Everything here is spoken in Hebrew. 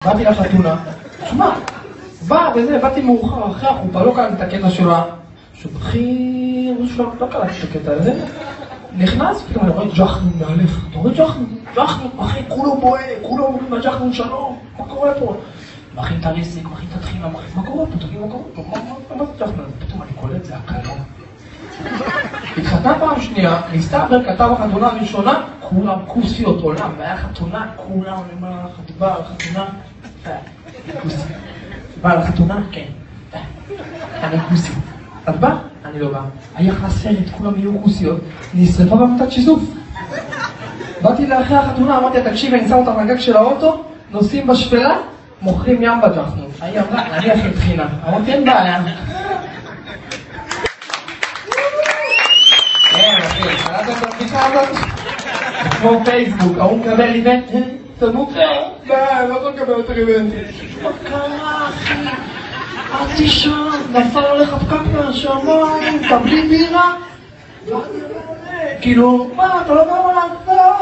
באתי לחתונה, שמע, באתי מאוחר אחרי החופה, לא קלטתי את הקטע של השובחים, לא קלטתי את הקטע הזה. נכנס, פתאום אני רואה ג'חנון מעליך, אתה רואה ג'חנון, אחי, כולו בועט, כולו אומרים לג'חנון שלום, מה קורה פה? מכין את הרסק, מכין את התחינה, מה קורה פה, תגיד מה קורה פה, מה זה ג'חנון? פתאום אני קולט, זה הקלום. התחתנה פעם שנייה, מסתבר, כתב החתונה הראשונה, כולם כוסיות עולם, והיה חתונה, כולם, אני אומר לך, את באה לחתונה, כוסי. באה לחתונה? כן. אני כוסי. את באה? אני לא באה. היה חסרת, כולם יהיו כוסיות, נשרפה במתת שיסוף. באתי לאחרי החתונה, אמרתי, תקשיב, אני שם אותם לגג של האוטו, נוסעים בשפלה, מוכרים ים בג'חנון. היא אמרה, אני אחרי תחינה. אמרתי, אין בעיה. כן, אחי, חלת את הבדיחה הזאת? כמו פייסבוק, ההוא מקבל איבנט, אתה מוכר? לא יכול לקבל יותר איבנט. מה קרה, אחי? אל תישן, נפל עליך פקק מהשמיים, תבלי בירה? כאילו, מה, אתה לא יודע מה לעשות?